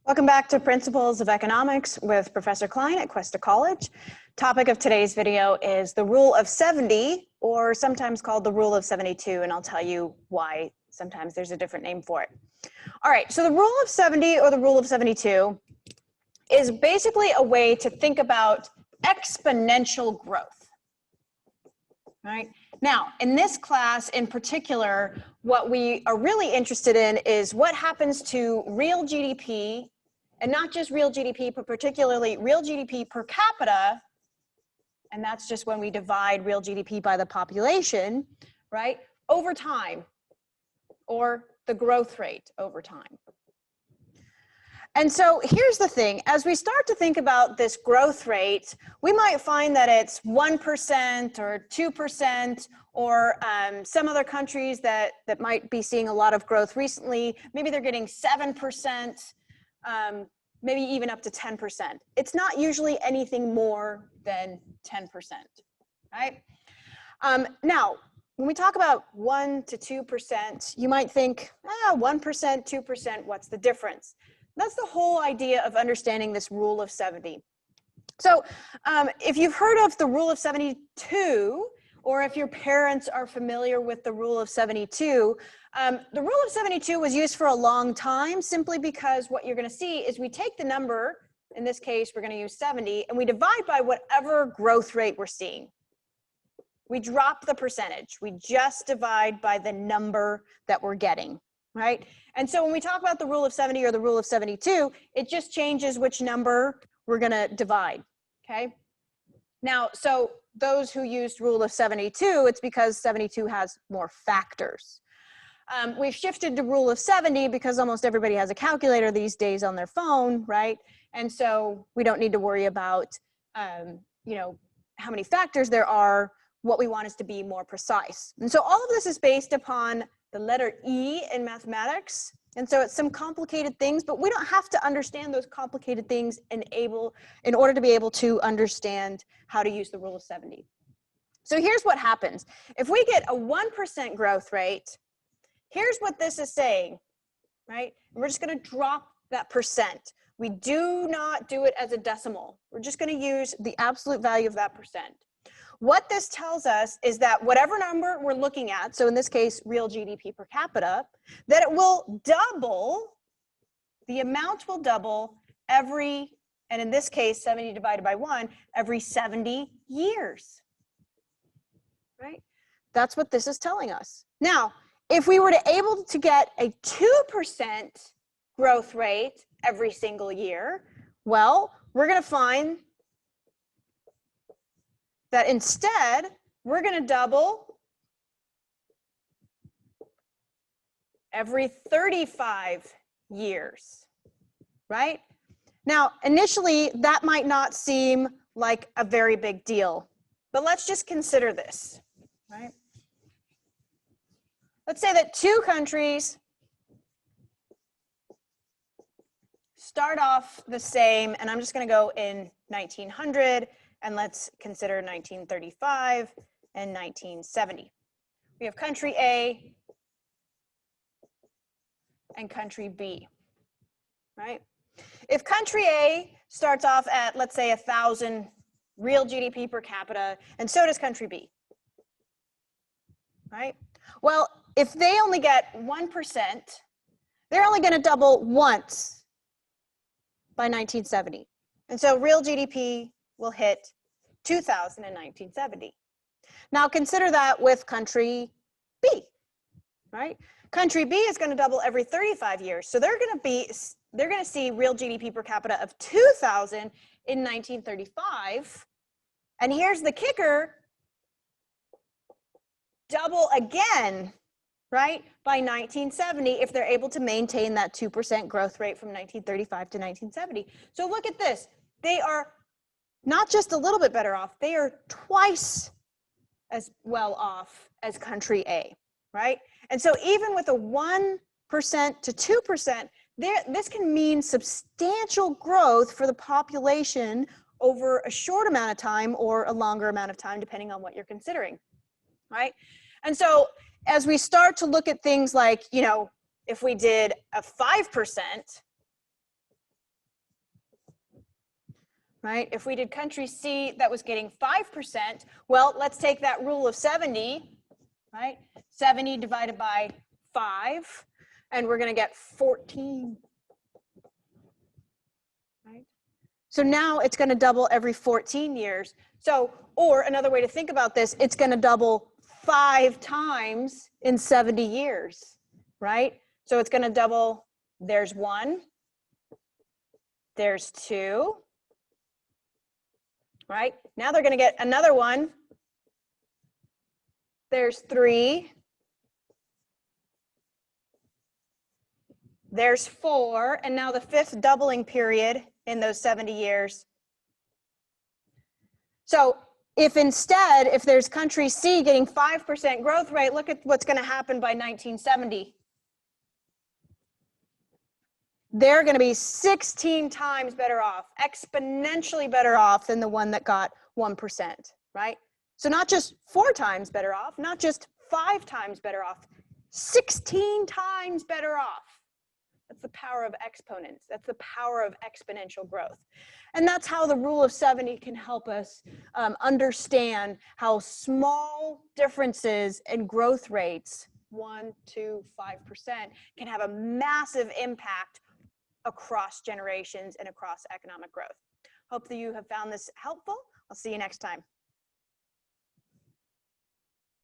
Welcome back to Principles of Economics with Professor Klein at Cuesta College. Topic of today's video is the Rule of 70, or sometimes called the Rule of 72, and I'll tell you why sometimes there's a different name for it. All right, so the Rule of 70 or the Rule of 72 is basically a way to think about exponential growth. All right. Now, in this class in particular, what we are really interested in is what happens to real GDP, and not just real GDP, but particularly real GDP per capita, and that's just when we divide real GDP by the population, right, over time, or the growth rate over time. And so here's the thing, as we start to think about this growth rate, we might find that it's 1% or 2%, or some other countries that might be seeing a lot of growth recently, maybe they're getting 7%, maybe even up to 10%. It's not usually anything more than 10%, right? Now, when we talk about 1 to 2%, you might think, 1%, 2%, what's the difference? That's the whole idea of understanding this Rule of 70. So if you've heard of the Rule of 72, or if your parents are familiar with the Rule of 72, the Rule of 72 was used for a long time simply because what you're going to see is we take the number, in this case we're going to use 70, and we divide by whatever growth rate we're seeing. We drop the percentage. We just divide by the number that we're getting, right? And so when we talk about the Rule of 70 or the Rule of 72, it just changes which number we're going to divide, okay? Now, so those who used Rule of 72, it's because 72 has more factors. We've shifted to Rule of 70 because almost everybody has a calculator these days on their phone, right? And so we don't need to worry about, you know, how many factors there are. What we want is to be more precise. And so all of this is based upon the letter E in mathematics. And so it's some complicated things, but we don't have to understand those complicated things in order to be able to understand how to use the Rule of 70. So here's what happens. If we get a 1% growth rate, here's what this is saying, right? And we're just going to drop that percent. We do not do it as a decimal. We're just going to use the absolute value of that percent. What this tells us is that whatever number we're looking at, so in this case, real GDP per capita, that it will double, the amount will double every, and in this case, 70 divided by 1, every 70 years, right? That's what this is telling us. Now, if we were able to get a 2% growth rate every single year, well, we're going to find that instead, we're going to double every 35 years, right? Now, initially, that might not seem like a very big deal, but let's just consider this, right? Let's say that two countries start off the same, and I'm just going to go in 1900, and let's consider 1935 and 1970. We have country A and country B, right? If country A starts off at, let's say, 1,000 real GDP per capita, and so does country B, right? Well, if they only get 1%, they're only going to double once by 1970. And so real GDP will hit 2,000 in 1970. Now consider that with country B, right? Country B is going to double every 35 years. So they're going to see real GDP per capita of 2,000 in 1935. And here's the kicker, double again, right, by 1970 if they're able to maintain that 2% growth rate from 1935 to 1970. So look at this. They are not just a little bit better off, they are twice as well off as country A, right? And so even with a 1% to 2%, this can mean substantial growth for the population over a short amount of time or a longer amount of time, depending on what you're considering, right? And so as we start to look at things like, you know, if we did a 5%, right? If we did country C that was getting 5%, well, let's take that rule of 70, right? 70 divided by 5, and we're going to get 14, right? So now it's going to double every 14 years. So, or another way to think about this, it's going to double 5 times in 70 years, right? So it's going to double, there's 1, there's 2, right? Now they're going to get another 1. There's 3. There's 4. And now the 5th doubling period in those 70 years. So if instead, if there's country C getting 5% growth rate, look at what's going to happen by 1970. They're going to be 16 times better off, exponentially better off than the one that got 1%, right? So not just 4 times better off, not just 5 times better off, 16 times better off. That's the power of exponents. That's the power of exponential growth. And that's how the rule of 70 can help us understand how small differences in growth rates, 1, 2, 5%, can have a massive impact across generations and across economic growth. Hope that you have found this helpful. I'll see you next time.